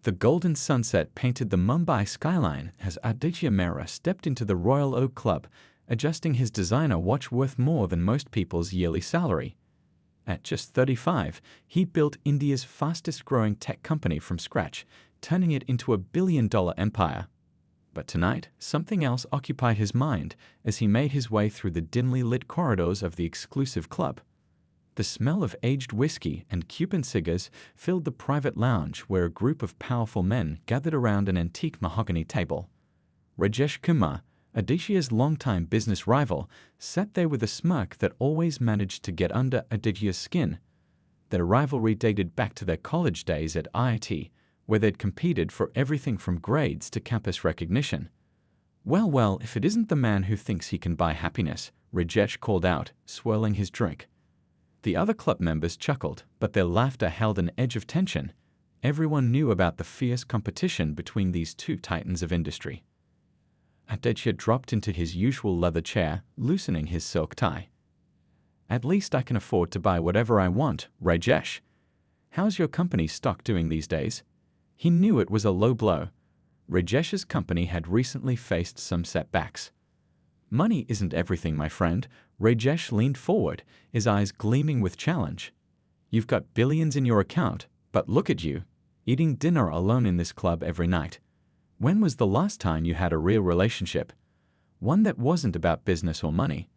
The golden sunset painted the Mumbai skyline as Aditya Mehra stepped into the Royal Oak Club, adjusting his designer watch worth more than most people's yearly salary. At just 35, he built India's fastest-growing tech company from scratch, turning it into a billion-dollar empire. But tonight, something else occupied his mind as he made his way through the dimly lit corridors of the exclusive club. The smell of aged whiskey and Cuban cigars filled the private lounge where a group of powerful men gathered around an antique mahogany table. Rajesh Kumar, Aditya's longtime business rival, sat there with a smirk that always managed to get under Aditya's skin. Their rivalry dated back to their college days at IIT, where they'd competed for everything from grades to campus recognition. Well, if it isn't the man who thinks he can buy happiness," Rajesh called out, swirling his drink. The other club members chuckled, but their laughter held an edge of tension. Everyone knew about the fierce competition between these two titans of industry. Aditya dropped into his usual leather chair, loosening his silk tie. "At least I can afford to buy whatever I want, Rajesh. How's your company's stock doing these days?" He knew it was a low blow. Rajesh's company had recently faced some setbacks. "Money isn't everything, my friend." Rajesh leaned forward, his eyes gleaming with challenge. "You've got billions in your account, but look at you, eating dinner alone in this club every night. When was the last time you had a real relationship? One that wasn't about business or money?"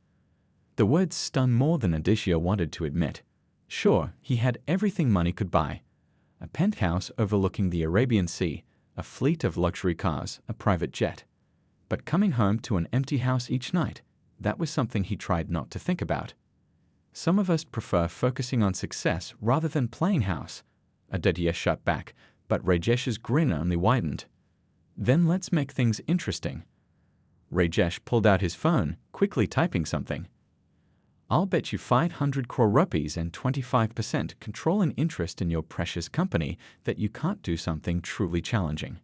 The words stung more than Aditya wanted to admit. Sure, he had everything money could buy. A penthouse overlooking the Arabian Sea, a fleet of luxury cars, a private jet. But coming home to an empty house each night, that was something he tried not to think about. "Some of us prefer focusing on success rather than playing house." Aditya shot back, but Rajesh's grin only widened. "Then let's make things interesting." Rajesh pulled out his phone, quickly typing something. "I'll bet you 500 crore rupees and 25% control and interest in your precious company that you can't do something truly challenging."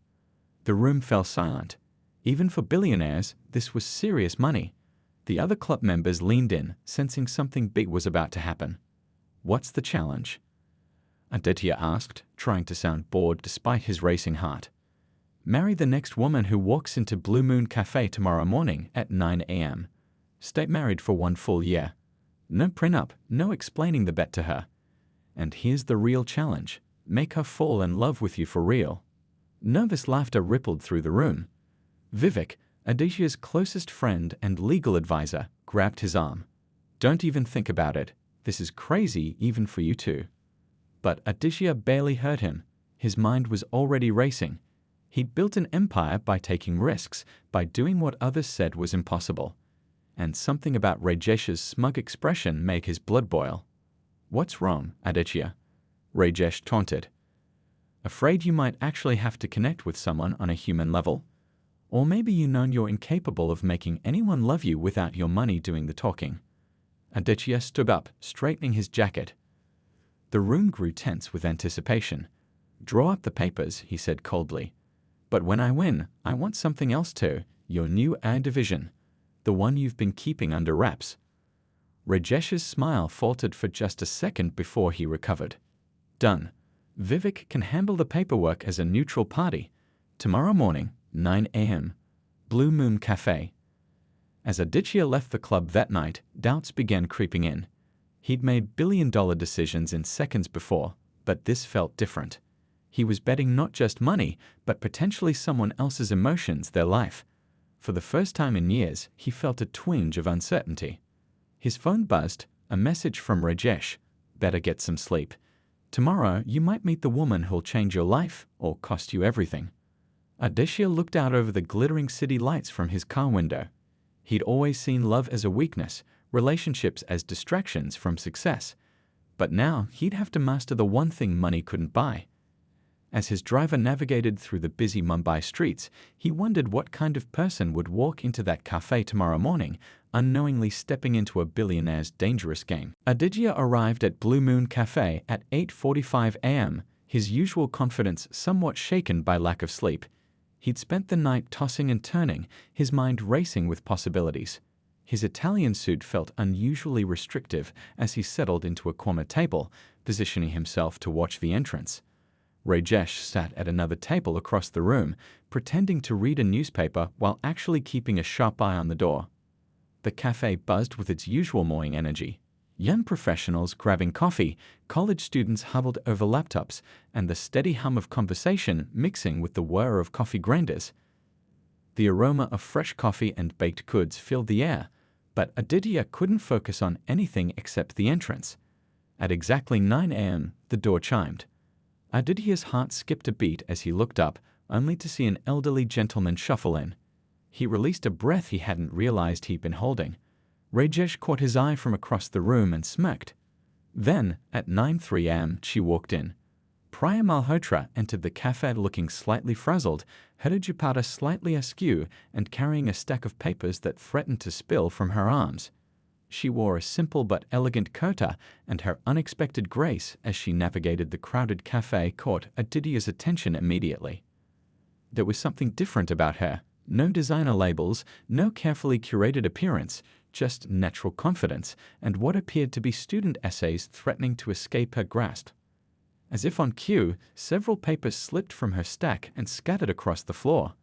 The room fell silent. Even for billionaires, this was serious money. The other club members leaned in, sensing something big was about to happen. "What's the challenge?" Aditya asked, trying to sound bored despite his racing heart. "Marry the next woman who walks into Blue Moon Cafe tomorrow morning at 9 a.m. Stay married for 1 full year. No prenup, no explaining the bet to her. And here's the real challenge. Make her fall in love with you for real." Nervous laughter rippled through the room. Vivek, Aditya's closest friend and legal advisor, grabbed his arm. "Don't even think about it. This is crazy even for you two." But Aditya barely heard him. His mind was already racing. He'd built an empire by taking risks, by doing what others said was impossible. And something about Rajesh's smug expression made his blood boil. "What's wrong, Aditya?" Rajesh taunted. "Afraid you might actually have to connect with someone on a human level? Or maybe you know you're incapable of making anyone love you without your money doing the talking." Aditya stood up, straightening his jacket. The room grew tense with anticipation. "Draw up the papers," he said coldly. "But when I win, I want something else too, your new ad division. The one you've been keeping under wraps." Rajesh's smile faltered for just a second before he recovered. "Done. Vivek can handle the paperwork as a neutral party. Tomorrow morning, 9 a.m. Blue Moon Cafe." As Aditya left the club that night, doubts began creeping in. He'd made billion-dollar decisions in seconds before, but this felt different. He was betting not just money, but potentially someone else's emotions, their life. For the first time in years, he felt a twinge of uncertainty. His phone buzzed, a message from Rajesh. "Better get some sleep. Tomorrow, you might meet the woman who'll change your life or cost you everything." Aditya looked out over the glittering city lights from his car window. He'd always seen love as a weakness, relationships as distractions from success. But now, he'd have to master the one thing money couldn't buy. As his driver navigated through the busy Mumbai streets, he wondered what kind of person would walk into that cafe tomorrow morning, unknowingly stepping into a billionaire's dangerous game. Aditya arrived at Blue Moon Cafe at 8:45 a.m., his usual confidence somewhat shaken by lack of sleep. He'd spent the night tossing and turning, his mind racing with possibilities. His Italian suit felt unusually restrictive as he settled into a corner table, positioning himself to watch the entrance. Rajesh sat at another table across the room, pretending to read a newspaper while actually keeping a sharp eye on the door. The cafe buzzed with its usual morning energy. Young professionals grabbing coffee, college students huddled over laptops, and the steady hum of conversation mixing with the whir of coffee grinders. The aroma of fresh coffee and baked goods filled the air, but Aditya couldn't focus on anything except the entrance. At exactly 9 a.m., the door chimed. Aditya's heart skipped a beat as he looked up, only to see an elderly gentleman shuffle in. He released a breath he hadn't realized he'd been holding. Rajesh caught his eye from across the room and smirked. Then, at 9:03 a.m., she walked in. Priya Malhotra entered the cafe looking slightly frazzled, her dupatta slightly askew, and carrying a stack of papers that threatened to spill from her arms. She wore a simple but elegant kurta, and her unexpected grace as she navigated the crowded cafe caught Aditya's attention immediately. There was something different about her. No designer labels, no carefully curated appearance, just natural confidence and what appeared to be student essays threatening to escape her grasp. As if on cue, several papers slipped from her stack and scattered across the floor.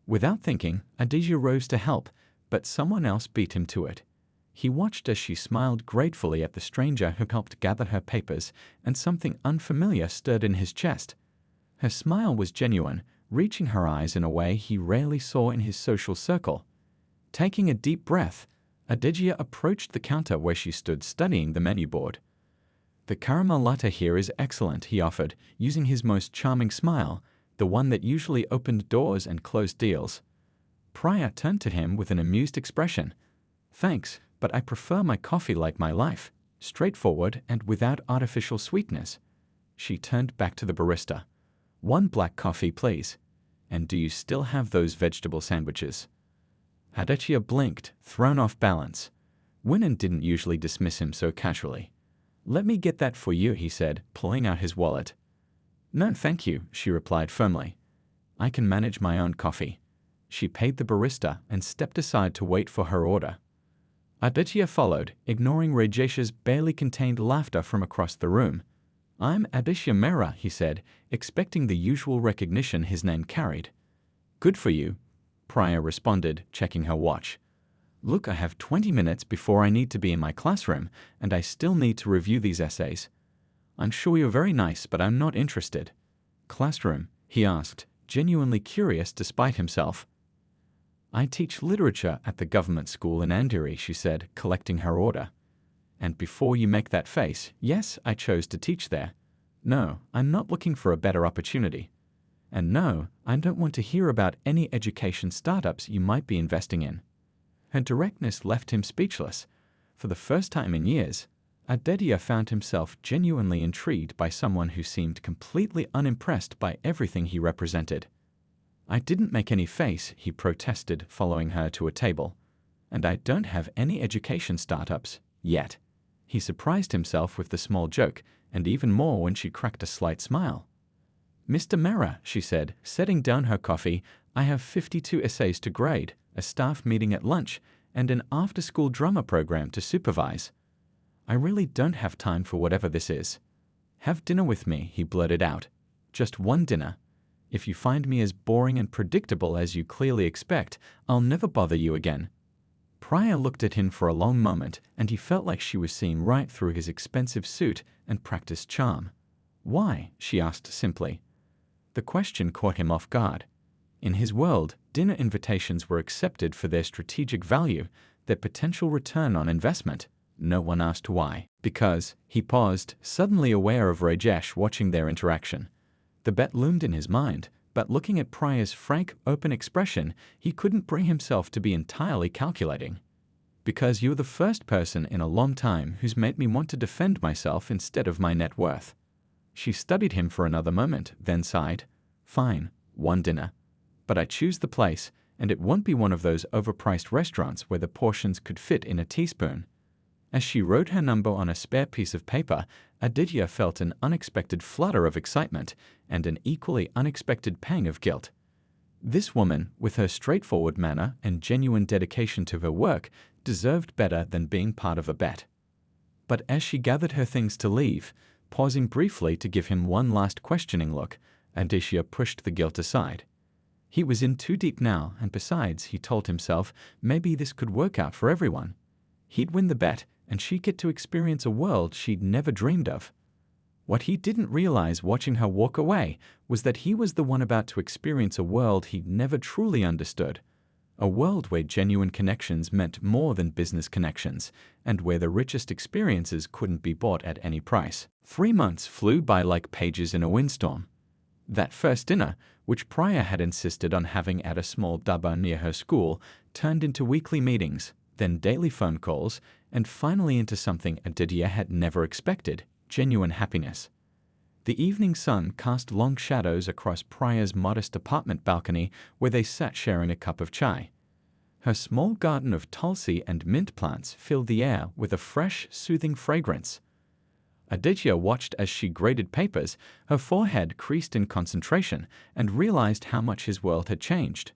Without thinking, Aditya rose to help, but someone else beat him to it. He watched as she smiled gratefully at the stranger who helped gather her papers, and something unfamiliar stirred in his chest. Her smile was genuine, reaching her eyes in a way he rarely saw in his social circle. Taking a deep breath, Aditya approached the counter where she stood studying the menu board. "The caramel latte here is excellent," he offered, using his most charming smile, the one that usually opened doors and closed deals. Priya turned to him with an amused expression. "Thanks, but I prefer my coffee like my life, straightforward and without artificial sweetness." She turned back to the barista. "1 black coffee, please. And do you still have those vegetable sandwiches?" Aditya blinked, thrown off balance. Winnan didn't usually dismiss him so casually. "Let me get that for you," he said, pulling out his wallet. "No, thank you," she replied firmly. "I can manage my own coffee." She paid the barista and stepped aside to wait for her order. Aditya followed, ignoring Rajesh's barely contained laughter from across the room. "I'm Aditya Mehra," he said, expecting the usual recognition his name carried. "Good for you," Priya responded, checking her watch. "Look, I have 20 minutes before I need to be in my classroom, and I still need to review these essays." "I'm sure you're very nice, but I'm not interested." "Classroom?" he asked, genuinely curious despite himself. "I teach literature at the government school in Andheri," she said, collecting her order. "And before you make that face, yes, I chose to teach there. No, I'm not looking for a better opportunity. And no, I don't want to hear about any education startups you might be investing in." Her directness left him speechless. For the first time in years, Aditya found himself genuinely intrigued by someone who seemed completely unimpressed by everything he represented. "I didn't make any face," he protested, following her to a table. "And I don't have any education startups, yet." He surprised himself with the small joke, and even more when she cracked a slight smile. "Mr. Mehra," she said, setting down her coffee, "I have 52 essays to grade, a staff meeting at lunch, and an after-school drama program to supervise. I really don't have time for whatever this is." "Have dinner with me," he blurted out. "Just one dinner. If you find me as boring and predictable as you clearly expect, I'll never bother you again." Priya looked at him for a long moment, and he felt like she was seeing right through his expensive suit and practiced charm. "Why?" she asked simply. The question caught him off guard. In his world, dinner invitations were accepted for their strategic value, their potential return on investment. No one asked why. "Because," he paused, suddenly aware of Rajesh watching their interaction. The bet loomed in his mind, but looking at Priya's frank, open expression, he couldn't bring himself to be entirely calculating. "Because you're the first person in a long time who's made me want to defend myself instead of my net worth." She studied him for another moment, then sighed. "Fine, one dinner. But I choose the place, and it won't be one of those overpriced restaurants where the portions could fit in a teaspoon." As she wrote her number on a spare piece of paper, Aditya felt an unexpected flutter of excitement and an equally unexpected pang of guilt. This woman, with her straightforward manner and genuine dedication to her work, deserved better than being part of a bet. But as she gathered her things to leave, Pausing briefly to give him one last questioning look, Aditya pushed the guilt aside. He was in too deep now, and besides, he told himself, maybe this could work out for everyone. He'd win the bet, and she'd get to experience a world she'd never dreamed of. What he didn't realize watching her walk away was that he was the one about to experience a world he'd never truly understood. A world where genuine connections meant more than business connections, and where the richest experiences couldn't be bought at any price. 3 months flew by like pages in a windstorm. That first dinner, which Priya had insisted on having at a small dhaba near her school, turned into weekly meetings, then daily phone calls, and finally into something Aditya had never expected: genuine happiness. The evening sun cast long shadows across Priya's modest apartment balcony where they sat sharing a cup of chai. Her small garden of tulsi and mint plants filled the air with a fresh, soothing fragrance. Aditya watched as she graded papers, her forehead creased in concentration, and realized how much his world had changed.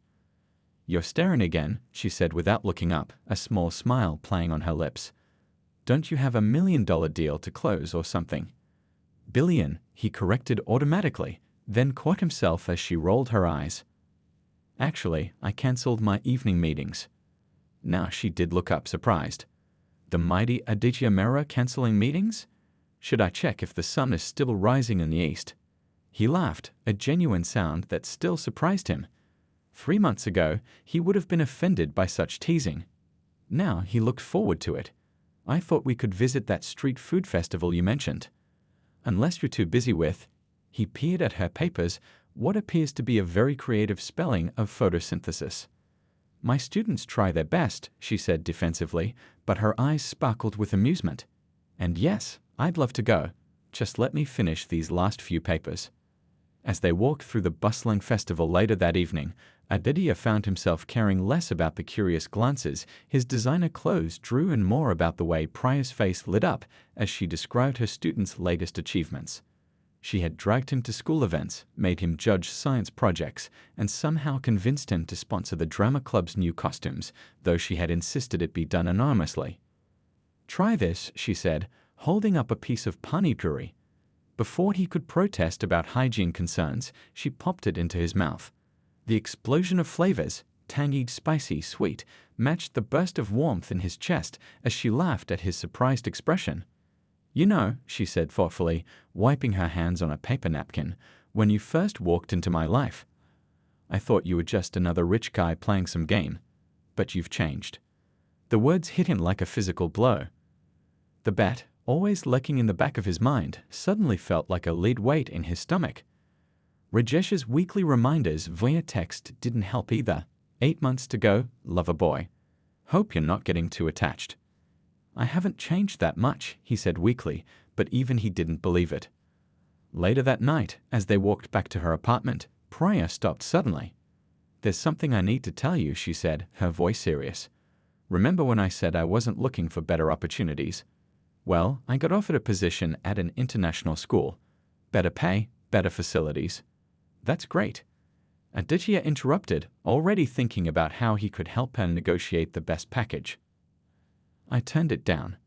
"You're staring again," she said without looking up, a small smile playing on her lips. "Don't you have $1 million deal to close or something?" "Billion," he corrected automatically, then caught himself as she rolled her eyes. "Actually, I cancelled my evening meetings." Now she did look up, surprised. The mighty Aditya Mehra cancelling meetings? Should I check if the sun is still rising in the east? He laughed, a genuine sound that still surprised him. 3 months ago, he would have been offended by such teasing. Now he looked forward to it. "I thought we could visit that street food festival you mentioned." "Unless you're too busy with—" He peered at her papers, what appears to be a very creative spelling of photosynthesis. "My students try their best," she said defensively, but her eyes sparkled with amusement. "And yes, I'd love to go. Just let me finish these last few papers." As they walked through the bustling festival later that evening, Aditya found himself caring less about the curious glances his designer clothes drew and more about the way Priya's face lit up as she described her students' latest achievements. She had dragged him to school events, made him judge science projects, and somehow convinced him to sponsor the drama club's new costumes, though she had insisted it be done anonymously. "Try this," she said, holding up a piece of pani puri. Before he could protest about hygiene concerns, she popped it into his mouth. The explosion of flavors, tangy, spicy, sweet, matched the burst of warmth in his chest as she laughed at his surprised expression. "You know," she said thoughtfully, wiping her hands on a paper napkin, "when you first walked into my life, I thought you were just another rich guy playing some game. But you've changed." The words hit him like a physical blow. The bet, always lurking in the back of his mind, suddenly felt like a lead weight in his stomach. Rajesh's weekly reminders via text didn't help either. 8 months to go, lover boy. Hope you're not getting too attached. "I haven't changed that much," he said weakly, but even he didn't believe it. Later that night, as they walked back to her apartment, Priya stopped suddenly. "There's something I need to tell you," she said, her voice serious. "Remember when I said I wasn't looking for better opportunities? Well, I got offered a position at an international school. Better pay, better facilities." "That's great." Aditya interrupted, already thinking about how he could help her negotiate the best package. "I turned it down."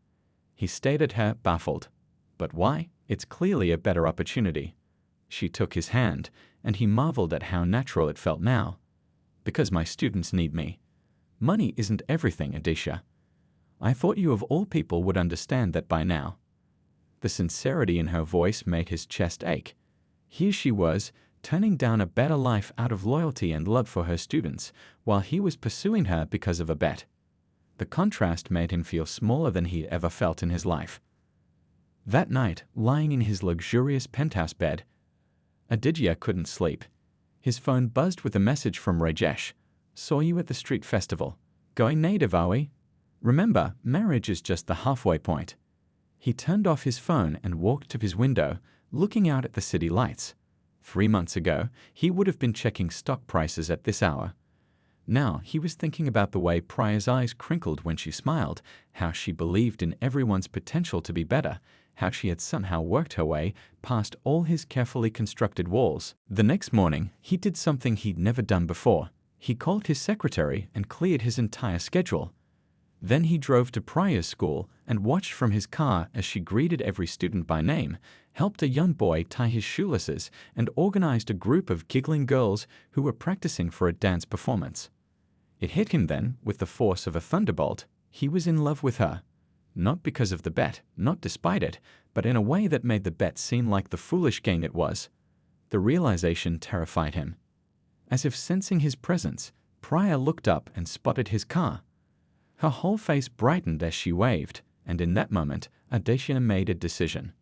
He stared at her, baffled. "But why? It's clearly a better opportunity." She took his hand, and he marveled at how natural it felt now. "Because my students need me. Money isn't everything, Aditya. I thought you of all people would understand that by now." The sincerity in her voice made his chest ache. Here she was, turning down a better life out of loyalty and love for her students, while he was pursuing her because of a bet. The contrast made him feel smaller than he ever felt in his life. That night, lying in his luxurious penthouse bed, Aditya couldn't sleep. His phone buzzed with a message from Rajesh. "Saw you at the street festival. Going native, are we? Remember, marriage is just the halfway point." He turned off his phone and walked to his window, looking out at the city lights. 3 months ago, he would have been checking stock prices at this hour. Now he was thinking about the way Priya's eyes crinkled when she smiled, how she believed in everyone's potential to be better, how she had somehow worked her way past all his carefully constructed walls. The next morning, he did something he'd never done before. He called his secretary and cleared his entire schedule. Then he drove to Priya's school and watched from his car as she greeted every student by name, helped a young boy tie his shoelaces, and organized a group of giggling girls who were practicing for a dance performance. It hit him then, with the force of a thunderbolt. He was in love with her. Not because of the bet, not despite it, but in a way that made the bet seem like the foolish gain it was. The realization terrified him. As if sensing his presence, Priya looked up and spotted his car. Her whole face brightened as she waved, and in that moment, Aditya made a decision.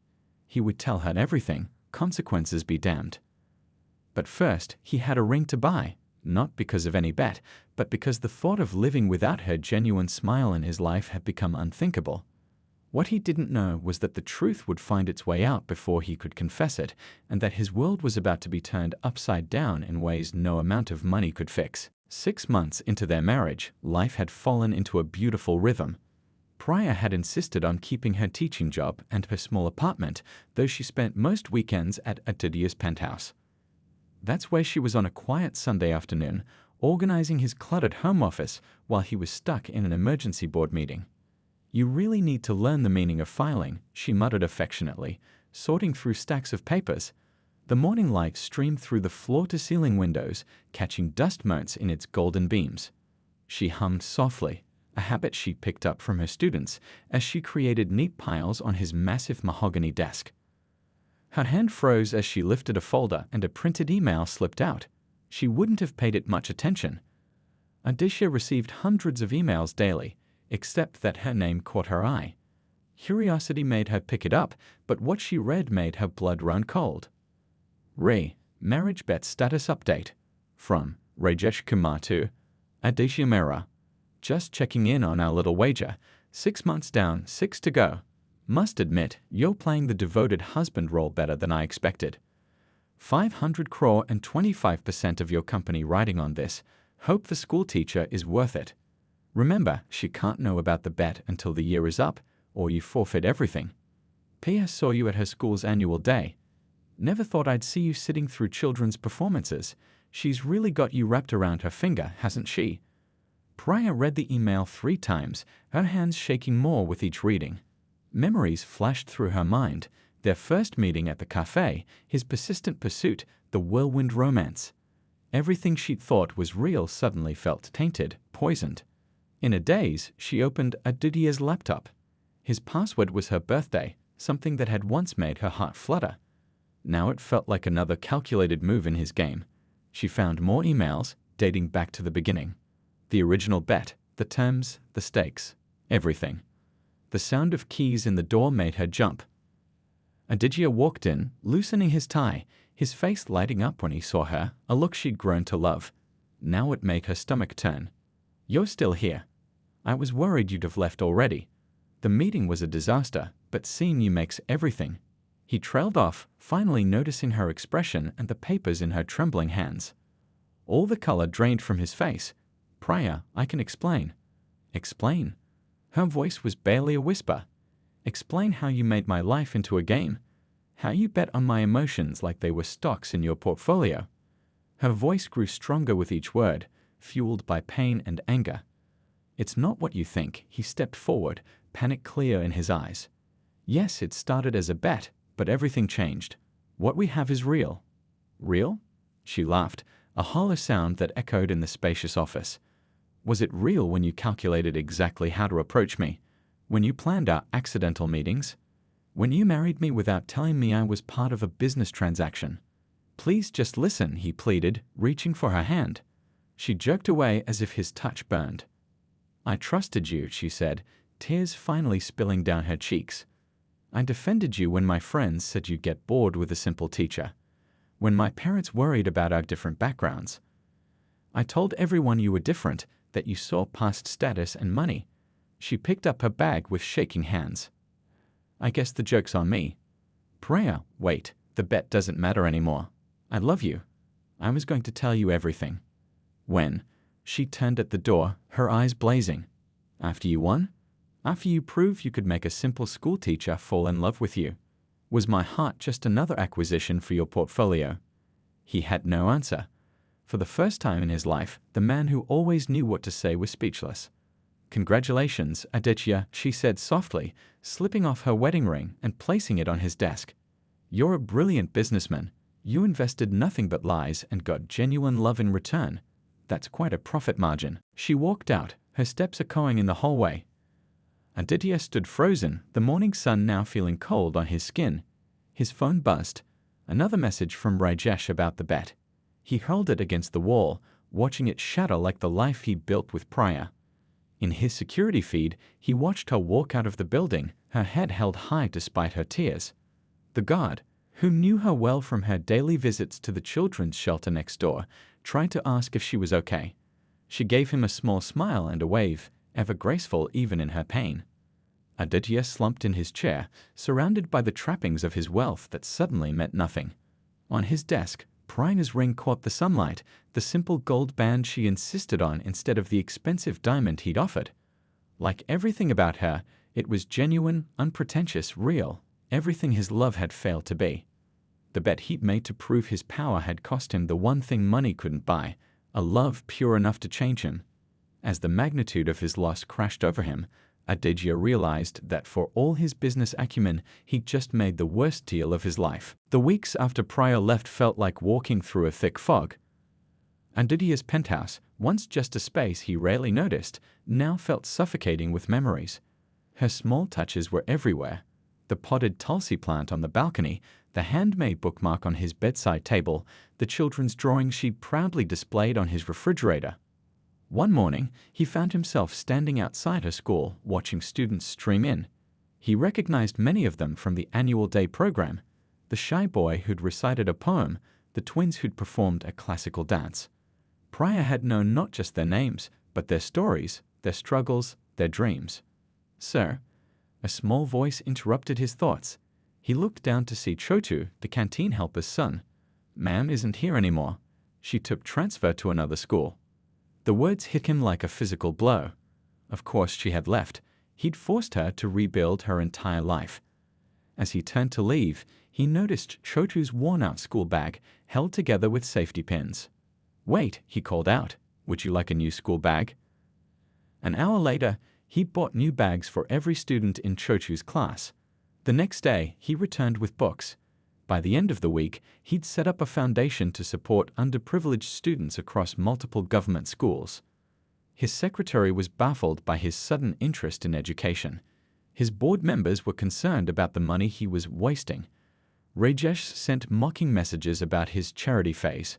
He would tell her everything, consequences be damned. But first, he had a ring to buy, not because of any bet, but because the thought of living without her genuine smile in his life had become unthinkable. What he didn't know was that the truth would find its way out before he could confess it, and that his world was about to be turned upside down in ways no amount of money could fix. 6 months into their marriage, life had fallen into a beautiful rhythm. Priya had insisted on keeping her teaching job and her small apartment, though she spent most weekends at Aditya's penthouse. That's where she was on a quiet Sunday afternoon, organizing his cluttered home office while he was stuck in an emergency board meeting. "You really need to learn the meaning of filing," she muttered affectionately, sorting through stacks of papers. The morning light streamed through the floor-to-ceiling windows, catching dust motes in its golden beams. She hummed softly, a habit she picked up from her students, as she created neat piles on his massive mahogany desk. Her hand froze as she lifted a folder and a printed email slipped out. She wouldn't have paid it much attention. Aditya received hundreds of emails daily, except that her name caught her eye. Curiosity made her pick it up, but what she read made her blood run cold. Marriage bet status update. From Rajesh Kumar to Aditya Mehra. Just checking in on our little wager. 6 months down, 6 to go. Must admit, you're playing the devoted husband role better than I expected. 500 crore and 25% of your company riding on this. Hope the school teacher is worth it. Remember, she can't know about the bet until the year is up, or you forfeit everything. P.S. saw you at her school's annual day. Never thought I'd see you sitting through children's performances. She's really got you wrapped around her finger, hasn't she? Priya read the email 3 times, her hands shaking more with each reading. Memories flashed through her mind. Their first meeting at the cafe, his persistent pursuit, the whirlwind romance. Everything she'd thought was real suddenly felt tainted, poisoned. In a daze, she opened Aditya's laptop. His password was her birthday, something that had once made her heart flutter. Now it felt like another calculated move in his game. She found more emails, dating back to the beginning. The original bet, the terms, the stakes, everything. The sound of keys in the door made her jump. Aditya walked in, loosening his tie, his face lighting up when he saw her, a look she'd grown to love. Now it made her stomach turn. "You're still here. I was worried you'd have left already. The meeting was a disaster, but seeing you makes everything." He trailed off, finally noticing her expression and the papers in her trembling hands. All the color drained from his face. "Priya, I can explain." "Explain?" Her voice was barely a whisper. "Explain how you made my life into a game. How you bet on my emotions like they were stocks in your portfolio." Her voice grew stronger with each word, fueled by pain and anger. "It's not what you think." He stepped forward, panic clear in his eyes. "Yes, it started as a bet, but everything changed. What we have is real." "Real?" She laughed, a hollow sound that echoed in the spacious office. "Was it real when you calculated exactly how to approach me? When you planned our accidental meetings? When you married me without telling me I was part of a business transaction? Please just listen," he pleaded, reaching for her hand. She jerked away as if his touch burned. "I trusted you," she said, tears finally spilling down her cheeks. "I defended you when my friends said you'd get bored with a simple teacher. When my parents worried about our different backgrounds. I told everyone you were different, that you saw past status and money." She picked up her bag with shaking hands. "I guess the joke's on me." "Priya, wait, the bet doesn't matter anymore. I love you. I was going to tell you everything." "When?" She turned at the door, her eyes blazing. "After you won? After you proved you could make a simple school teacher fall in love with you? Was my heart just another acquisition for your portfolio?" He had no answer. For the first time in his life, the man who always knew what to say was speechless. "Congratulations, Aditya," she said softly, slipping off her wedding ring and placing it on his desk. "You're a brilliant businessman. You invested nothing but lies and got genuine love in return. That's quite a profit margin." She walked out, her steps echoing in the hallway. Aditya stood frozen, the morning sun now feeling cold on his skin. His phone buzzed. Another message from Rajesh about the bet. He hurled it against the wall, watching it shatter like the life he'd built with Priya. In his security feed, he watched her walk out of the building, her head held high despite her tears. The guard, who knew her well from her daily visits to the children's shelter next door, tried to ask if she was okay. She gave him a small smile and a wave, ever graceful even in her pain. Aditya slumped in his chair, surrounded by the trappings of his wealth that suddenly meant nothing. On his desk, Priya's ring caught the sunlight, the simple gold band she insisted on instead of the expensive diamond he'd offered. Like everything about her, it was genuine, unpretentious, real, everything his love had failed to be. The bet he'd made to prove his power had cost him the one thing money couldn't buy, a love pure enough to change him. As the magnitude of his loss crashed over him, Aditya realized that for all his business acumen, he'd just made the worst deal of his life. The weeks after Priya left felt like walking through a thick fog. Aditya's penthouse, once just a space he rarely noticed, now felt suffocating with memories. Her small touches were everywhere. The potted tulsi plant on the balcony, the handmade bookmark on his bedside table, the children's drawings she'd proudly displayed on his refrigerator. One morning, he found himself standing outside her school, watching students stream in. He recognized many of them from the annual day program, the shy boy who'd recited a poem, the twins who'd performed a classical dance. Priya had known not just their names, but their stories, their struggles, their dreams. "Sir," a small voice interrupted his thoughts. He looked down to see Chotu, the canteen helper's son. "Ma'am isn't here anymore. She took transfer to another school." The words hit him like a physical blow. Of course she had left. He'd forced her to rebuild her entire life. As he turned to leave, he noticed Chotu's worn-out school bag, held together with safety pins. "Wait," he called out. "Would you like a new school bag?" An hour later, he bought new bags for every student in Chotu's class. The next day, he returned with books. By the end of the week, he'd set up a foundation to support underprivileged students across multiple government schools. His secretary was baffled by his sudden interest in education. His board members were concerned about the money he was wasting. Rajesh sent mocking messages about his charity phase.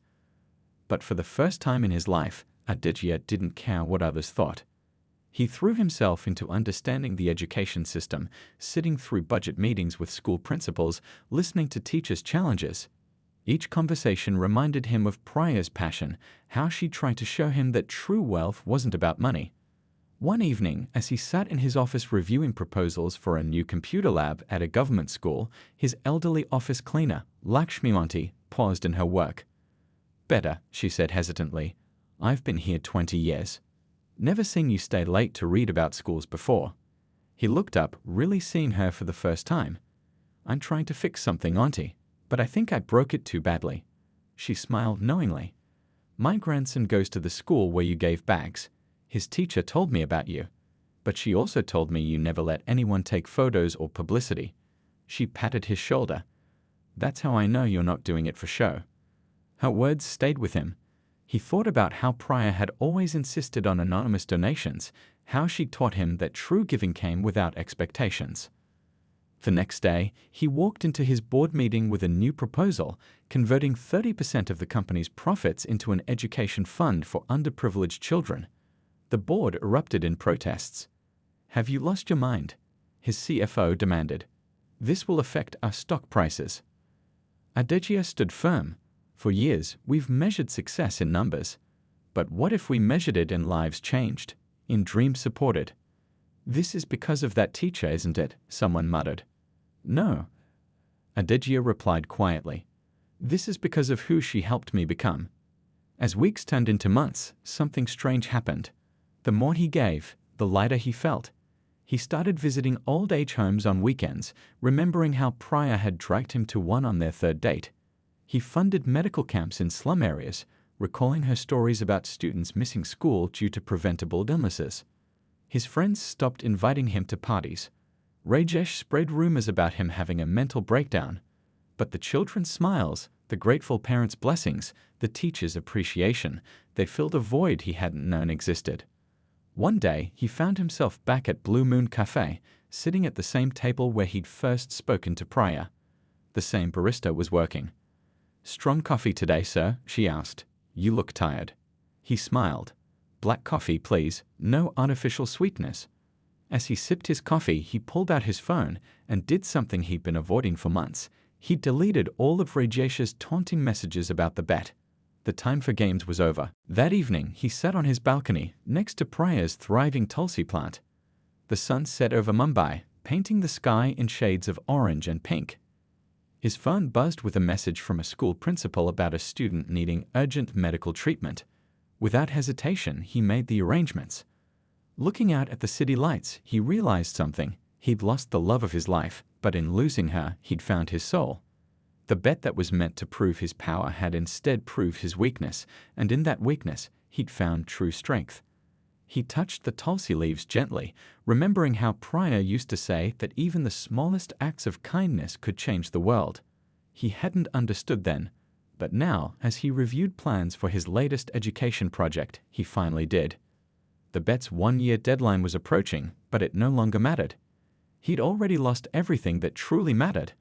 But for the first time in his life, Aditya didn't care what others thought. He threw himself into understanding the education system, sitting through budget meetings with school principals, listening to teachers' challenges. Each conversation reminded him of Priya's passion, how she tried to show him that true wealth wasn't about money. One evening, as he sat in his office reviewing proposals for a new computer lab at a government school, his elderly office cleaner, Lakshmimanti, paused in her work. "Better," she said hesitantly. "I've been here 20 years. Never seen you stay late to read about schools before." He looked up, really seeing her for the first time. "I'm trying to fix something, Auntie, but I think I broke it too badly." She smiled knowingly. "My grandson goes to the school where you gave bags. His teacher told me about you. But she also told me you never let anyone take photos or publicity." She patted his shoulder. "That's how I know you're not doing it for show." Her words stayed with him. He thought about how Priya had always insisted on anonymous donations, how she taught him that true giving came without expectations. The next day, he walked into his board meeting with a new proposal, converting 30% of the company's profits into an education fund for underprivileged children. The board erupted in protests. "Have you lost your mind?" his CFO demanded. "This will affect our stock prices." Aditya stood firm. "For years, we've measured success in numbers. But what if we measured it in lives changed, in dreams supported?" "This is because of that teacher, isn't it?" someone muttered. "No," Aditya replied quietly. "This is because of who she helped me become." As weeks turned into months, something strange happened. The more he gave, the lighter he felt. He started visiting old age homes on weekends, remembering how Priya had dragged him to one on their third date. He funded medical camps in slum areas, recalling her stories about students missing school due to preventable illnesses. His friends stopped inviting him to parties. Rajesh spread rumors about him having a mental breakdown. But the children's smiles, the grateful parents' blessings, the teachers' appreciation, they filled a void he hadn't known existed. One day, he found himself back at Blue Moon Cafe, sitting at the same table where he'd first spoken to Priya. The same barista was working. "Strong coffee today, sir?" she asked. "You look tired." He smiled. "Black coffee, please, no artificial sweetness." As he sipped his coffee, he pulled out his phone and did something he'd been avoiding for months. He deleted all of Rajesh's taunting messages about the bet. The time for games was over. That evening, he sat on his balcony, next to Priya's thriving tulsi plant. The sun set over Mumbai, painting the sky in shades of orange and pink. His phone buzzed with a message from a school principal about a student needing urgent medical treatment. Without hesitation, he made the arrangements. Looking out at the city lights, he realized something. He'd lost the love of his life, but in losing her, he'd found his soul. The bet that was meant to prove his power had instead proved his weakness, and in that weakness, he'd found true strength. He touched the tulsi leaves gently, remembering how Priya used to say that even the smallest acts of kindness could change the world. He hadn't understood then, but now, as he reviewed plans for his latest education project, he finally did. The bet's one-year deadline was approaching, but it no longer mattered. He'd already lost everything that truly mattered.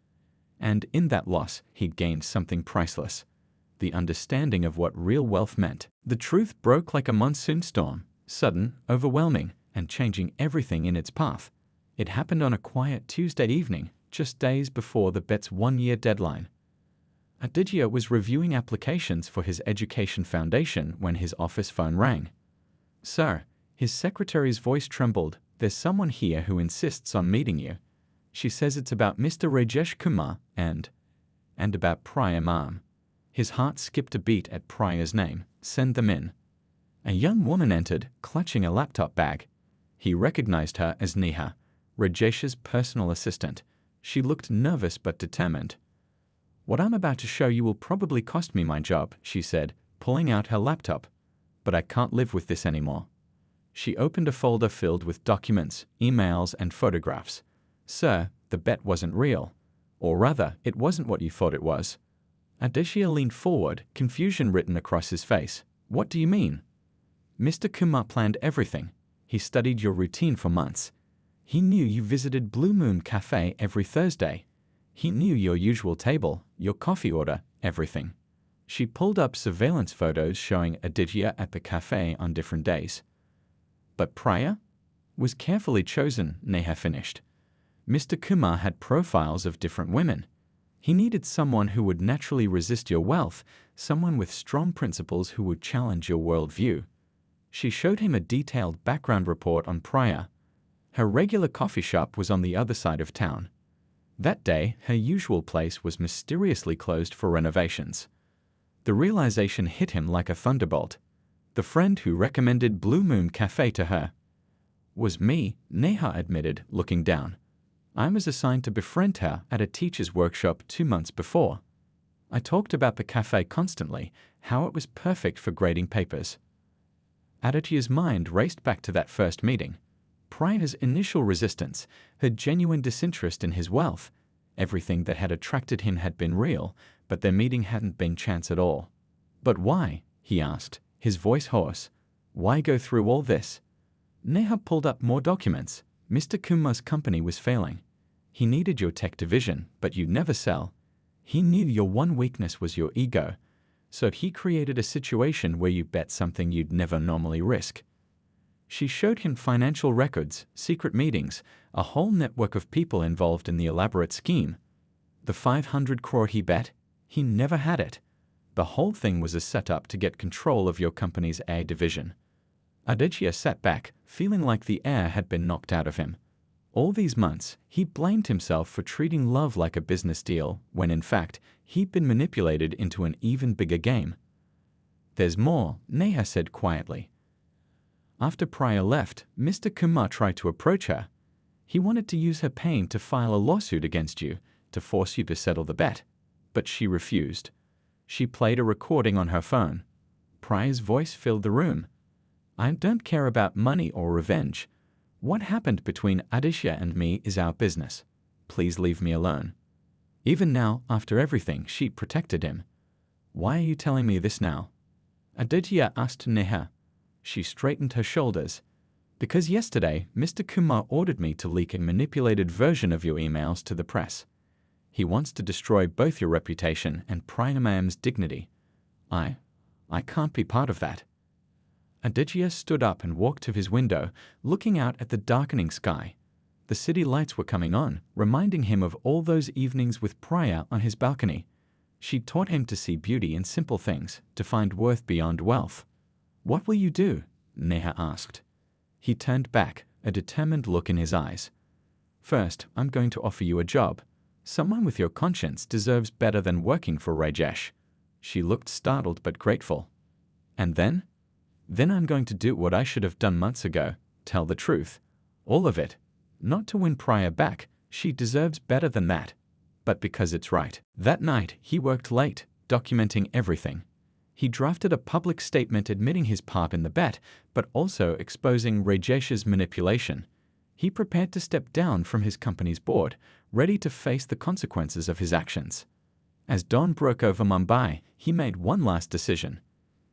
And in that loss, he'd gained something priceless. The understanding of what real wealth meant. The truth broke like a monsoon storm, sudden, overwhelming, and changing everything in its path. It happened on a quiet Tuesday evening, just days before the bet's one-year deadline. Aditya was reviewing applications for his education foundation when his office phone rang. "Sir," his secretary's voice trembled, "there's someone here who insists on meeting you. She says it's about Mr. Rajesh Kumar and about Priya Ma'am." His heart skipped a beat at Priya's name. "Send them in." A young woman entered, clutching a laptop bag. He recognized her as Neha, Rajesh's personal assistant. She looked nervous but determined. "What I'm about to show you will probably cost me my job," she said, pulling out her laptop. "But I can't live with this anymore." She opened a folder filled with documents, emails, and photographs. "Sir, the bet wasn't real. Or rather, it wasn't what you thought it was." Aditya leaned forward, confusion written across his face. "What do you mean?" "Mr. Kumar planned everything. He studied your routine for months. He knew you visited Blue Moon Cafe every Thursday. He knew your usual table, your coffee order, everything." She pulled up surveillance photos showing Aditya at the cafe on different days. "But Priya was carefully chosen," Neha finished. "Mr. Kumar had profiles of different women. He needed someone who would naturally resist your wealth, someone with strong principles who would challenge your worldview." She showed him a detailed background report on Priya. Her regular coffee shop was on the other side of town. That day, her usual place was mysteriously closed for renovations. The realization hit him like a thunderbolt. The friend who recommended Blue Moon Cafe to her was me, Neha admitted, looking down. "I was assigned to befriend her at a teacher's workshop 2 months before. I talked about the cafe constantly, how it was perfect for grading papers." Aditya's mind raced back to that first meeting. Priya's initial resistance, her genuine disinterest in his wealth. Everything that had attracted him had been real, but their meeting hadn't been chance at all. "But why?" he asked, his voice hoarse. "Why go through all this?" Neha pulled up more documents. "Mr. Kumar's company was failing. He needed your tech division, but you'd never sell. He knew your one weakness was your ego. So he created a situation where you bet something you'd never normally risk." She showed him financial records, secret meetings, a whole network of people involved in the elaborate scheme. The 500 crore he bet, he never had it. The whole thing was a setup to get control of your company's A division. Aditya sat back, feeling like the air had been knocked out of him. All these months, he blamed himself for treating love like a business deal, when in fact, he'd been manipulated into an even bigger game. "There's more," Neha said quietly. "After Priya left, Mr. Kumar tried to approach her. He wanted to use her pain to file a lawsuit against you, to force you to settle the bet. But she refused. She played a recording on her phone." Priya's voice filled the room. "I don't care about money or revenge. What happened between Aditya and me is our business. Please leave me alone. Even now, after everything, she protected him. Why are you telling me this now? Aditya asked Neha. She straightened her shoulders. Because yesterday, Mr. Kumar ordered me to leak a manipulated version of your emails to the press. He wants to destroy both your reputation and Priya Ma'am's dignity. I can't be part of that. Aditya stood up and walked to his window, looking out at the darkening sky. The city lights were coming on, reminding him of all those evenings with Priya on his balcony. She taught him to see beauty in simple things, to find worth beyond wealth. What will you do? Neha asked. He turned back, a determined look in his eyes. First, I'm going to offer you a job. Someone with your conscience deserves better than working for Rajesh. She looked startled but grateful. And then? Then I'm going to do what I should have done months ago, tell the truth. All of it. Not to win Priya back, she deserves better than that. But because it's right. That night, he worked late, documenting everything. He drafted a public statement admitting his part in the bet, but also exposing Rajesh's manipulation. He prepared to step down from his company's board, ready to face the consequences of his actions. As dawn broke over Mumbai, he made one last decision.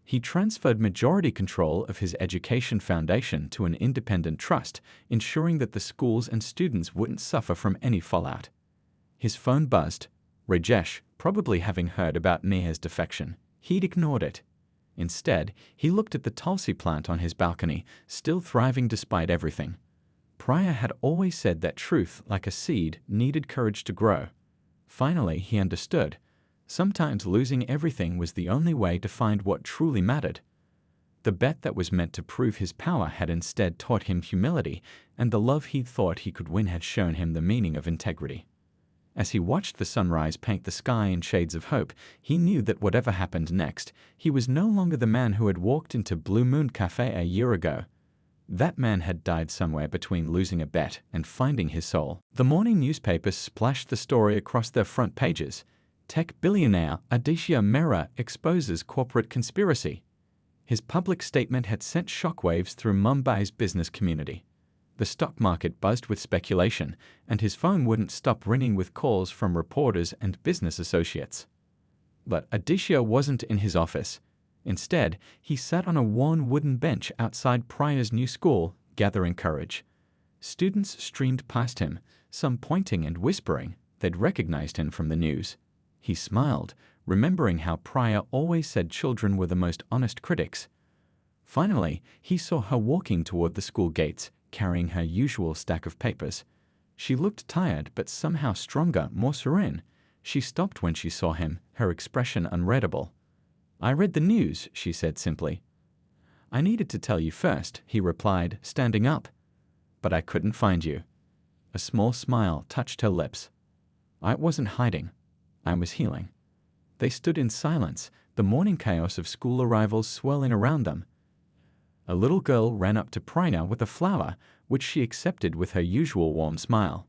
He transferred majority control of his education foundation to an independent trust, ensuring that the schools and students wouldn't suffer from any fallout. His phone buzzed. Rajesh, probably having heard about Neha's defection, he'd ignored it. Instead, he looked at the tulsi plant on his balcony, still thriving despite everything. Priya had always said that truth, like a seed, needed courage to grow. Finally, he understood. Sometimes losing everything was the only way to find what truly mattered. The bet that was meant to prove his power had instead taught him humility, and the love he thought he could win had shown him the meaning of integrity. As he watched the sunrise paint the sky in shades of hope, he knew that whatever happened next, he was no longer the man who had walked into Blue Moon Cafe a year ago. That man had died somewhere between losing a bet and finding his soul. The morning newspapers splashed the story across their front pages. Tech billionaire Aditya Mehra exposes corporate conspiracy. His public statement had sent shockwaves through Mumbai's business community. The stock market buzzed with speculation, and his phone wouldn't stop ringing with calls from reporters and business associates. But Aditya wasn't in his office. Instead, he sat on a worn wooden bench outside Priya's new school, gathering courage. Students streamed past him, some pointing and whispering. They'd recognized him from the news. He smiled, remembering how Priya always said children were the most honest critics. Finally, he saw her walking toward the school gates, carrying her usual stack of papers. She looked tired but somehow stronger, more serene. She stopped when she saw him, her expression unreadable. "I read the news," she said simply. "I needed to tell you first," he replied, standing up. "But I couldn't find you." A small smile touched her lips. "I wasn't hiding. I was healing." They stood in silence, the morning chaos of school arrivals swirling around them. A little girl ran up to Priya with a flower, which she accepted with her usual warm smile.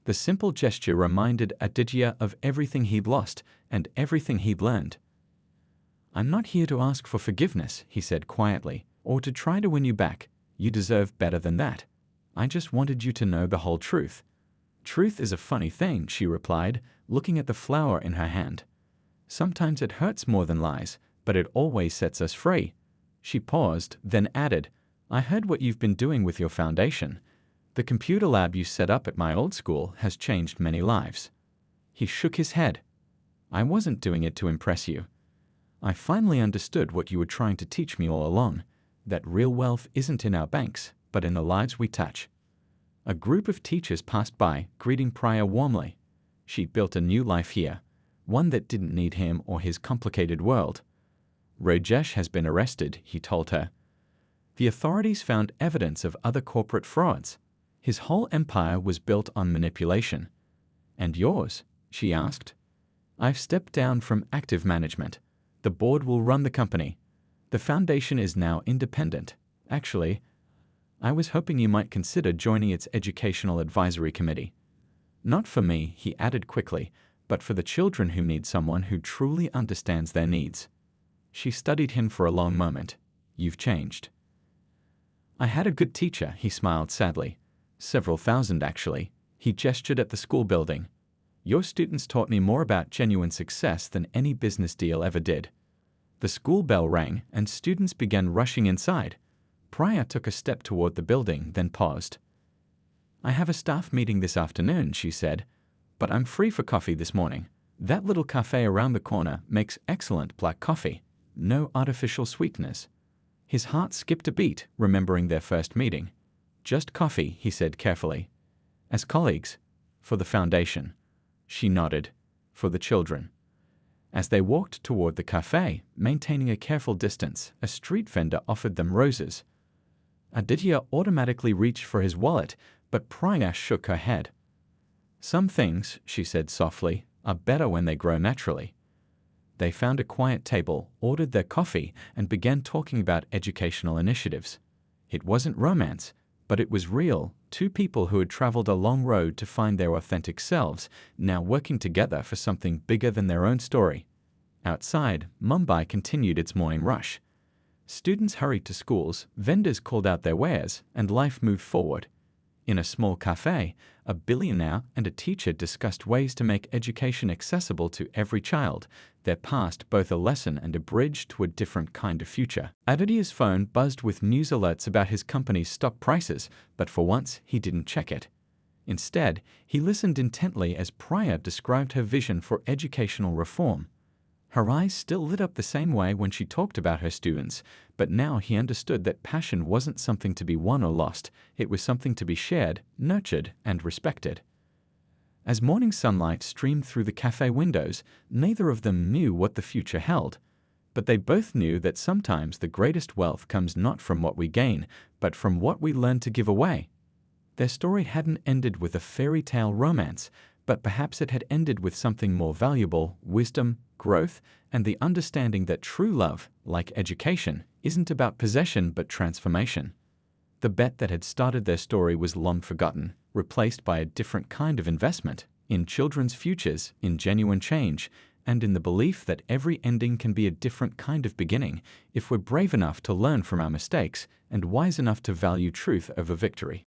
The simple gesture reminded Aditya of everything he'd lost and everything he'd learned. "I'm not here to ask for forgiveness," he said quietly, "or to try to win you back. You deserve better than that. I just wanted you to know the whole truth." "Truth is a funny thing," she replied, looking at the flower in her hand. "Sometimes it hurts more than lies, but it always sets us free." She paused, then added, "I heard what you've been doing with your foundation. The computer lab you set up at my old school has changed many lives." He shook his head. "I wasn't doing it to impress you. I finally understood what you were trying to teach me all along, that real wealth isn't in our banks, but in the lives we touch." A group of teachers passed by, greeting Priya warmly. She'd built a new life here, one that didn't need him or his complicated world. "Rajesh has been arrested," he told her. The authorities found evidence of other corporate frauds. His whole empire was built on manipulation. "And yours?" she asked. "I've stepped down from active management. The board will run the company. The foundation is now independent. Actually, I was hoping you might consider joining its educational advisory committee. Not for me," he added quickly, "but for the children who need someone who truly understands their needs." She studied him for a long moment. "You've changed." I had a good teacher, he smiled sadly. Several thousand, actually. He gestured at the school building. Your students taught me more about genuine success than any business deal ever did. The school bell rang, and students began rushing inside. Priya took a step toward the building, then paused. I have a staff meeting this afternoon, she said, but I'm free for coffee this morning. That little cafe around the corner makes excellent black coffee. No artificial sweeteners. His heart skipped a beat, remembering their first meeting. Just coffee, he said carefully. As colleagues, for the foundation. She nodded. For the children. As they walked toward the cafe, maintaining a careful distance, a street vendor offered them roses. Aditya automatically reached for his wallet, but Priya shook her head. Some things, she said softly, are better when they grow naturally. They found a quiet table, ordered their coffee, and began talking about educational initiatives. It wasn't romance, but it was real. Two people who had traveled a long road to find their authentic selves, now working together for something bigger than their own story. Outside, Mumbai continued its morning rush. Students hurried to schools, vendors called out their wares, and life moved forward. In a small cafe, a billionaire and a teacher discussed ways to make education accessible to every child, their past both a lesson and a bridge to a different kind of future. Aditya's phone buzzed with news alerts about his company's stock prices, but for once he didn't check it. Instead, he listened intently as Priya described her vision for educational reform. Her eyes still lit up the same way when she talked about her students, but now he understood that passion wasn't something to be won or lost, it was something to be shared, nurtured, and respected. As morning sunlight streamed through the cafe windows, neither of them knew what the future held. But they both knew that sometimes the greatest wealth comes not from what we gain, but from what we learn to give away. Their story hadn't ended with a fairy tale romance, but perhaps it had ended with something more valuable: wisdom, growth, and the understanding that true love, like education, isn't about possession but transformation. The bet that had started their story was long forgotten, replaced by a different kind of investment, in children's futures, in genuine change, and in the belief that every ending can be a different kind of beginning if we're brave enough to learn from our mistakes and wise enough to value truth over victory.